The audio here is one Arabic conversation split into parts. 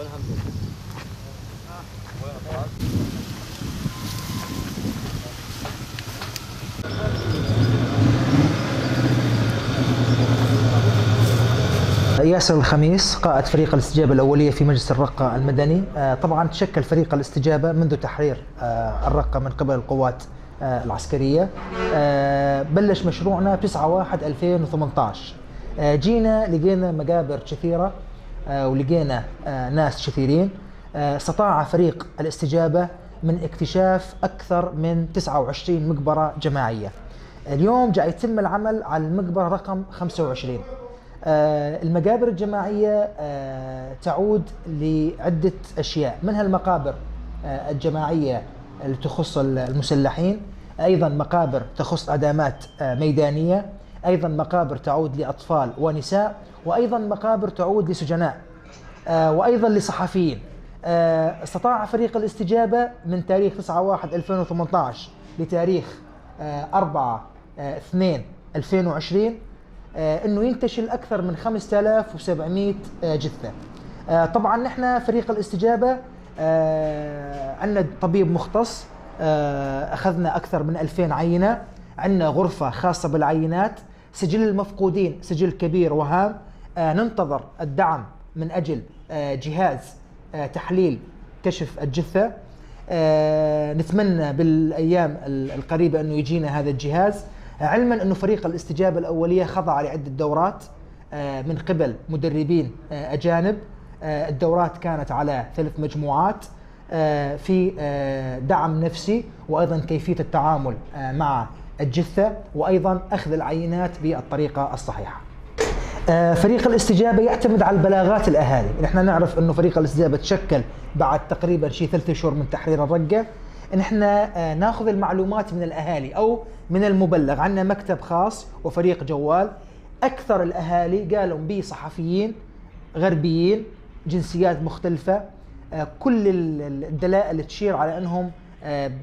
ياسر الخميس، قائد فريق الاستجابة الأولية في مجلس الرقة المدني. طبعا تشكل فريق الاستجابة منذ تحرير الرقة من قبل القوات العسكرية. بلش مشروعنا 9/1/2018. جينا لقينا مقابر كثيرة ولقينا ناس كثيرين. استطاع فريق الاستجابة من اكتشاف أكثر من 29 مقبرة جماعية. اليوم جاء يتم العمل على المقبرة رقم 25. المقابر الجماعية تعود لعدة أشياء، منها المقابر الجماعية اللي تخص المسلحين، أيضا مقابر تخص أدامات ميدانية، أيضا مقابر تعود لأطفال ونساء، وأيضا مقابر تعود لسجناء، وأيضا لصحفيين. استطاع فريق الاستجابة من تاريخ 9/1/2018 لتاريخ 4/2/2020 انه ينتشل اكثر من 5700 جثه. طبعا نحن فريق الاستجابه عندنا طبيب مختص، اخذنا اكثر من 2000 عينه، عندنا غرفه خاصه بالعينات، سجل المفقودين سجل كبير وهام. ننتظر الدعم من اجل جهاز تحليل كشف الجثه. نتمنى بالايام القريبه انه يجينا هذا الجهاز، علما أنه فريق الاستجابة الأولية خضع لعدة دورات من قبل مدربين أجانب. الدورات كانت على 3 مجموعات في دعم نفسي، وأيضا كيفية التعامل مع الجثة، وأيضا أخذ العينات بالطريقة الصحيحة. فريق الاستجابة يعتمد على البلاغات الأهالي. نحن نعرف أنه فريق الاستجابة تشكل بعد تقريبا 3 أشهر من تحرير الرقة. نحن ناخذ المعلومات من الأهالي أو من المبلغ. عندنا مكتب خاص وفريق جوال. أكثر الأهالي قالوا بي صحفيين غربيين، جنسيات مختلفة، كل الدلائل تشير على أنهم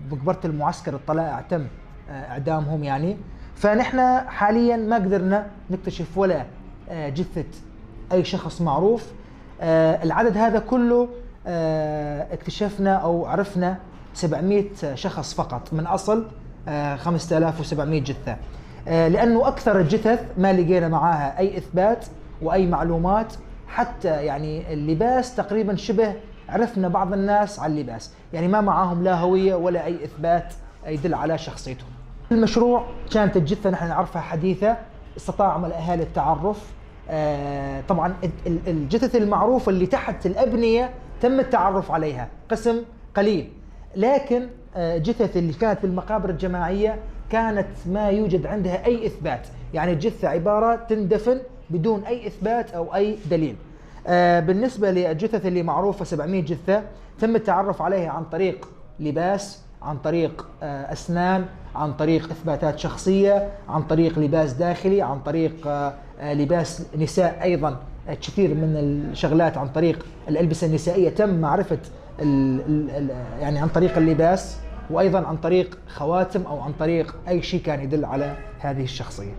بمقبرة المعسكر الطلائع تم إعدامهم يعني. فنحن حاليا ما قدرنا نكتشف ولا جثة أي شخص معروف. العدد هذا كله اكتشفنا أو عرفنا 700 شخص فقط من أصل 5700 جثة، لأنه أكثر الجثث ما لقينا معاها أي إثبات وأي معلومات. حتى يعني اللباس تقريبا شبه عرفنا بعض الناس على اللباس، يعني ما معاهم لا هوية ولا أي إثبات يدل على شخصيتهم. المشروع كانت الجثة نحن نعرفها حديثة، استطاع الأهالي التعرف. طبعا الجثث المعروفة اللي تحت الأبنية تم التعرف عليها قسم قليل، لكن جثث اللي كانت بالمقابر الجماعية كانت ما يوجد عندها أي إثبات، يعني الجثة عبارة تندفن بدون أي إثبات أو أي دليل. بالنسبة للجثث اللي معروفة 700 جثة تم التعرف عليها عن طريق لباس، عن طريق أسنان، عن طريق إثباتات شخصية، عن طريق لباس داخلي، عن طريق لباس نساء. أيضا كثير من الشغلات عن طريق الألبسة النسائية تم معرفة يعني عن طريق اللباس، وأيضا عن طريق خواتم أو عن طريق أي شيء كان يدل على هذه الشخصية.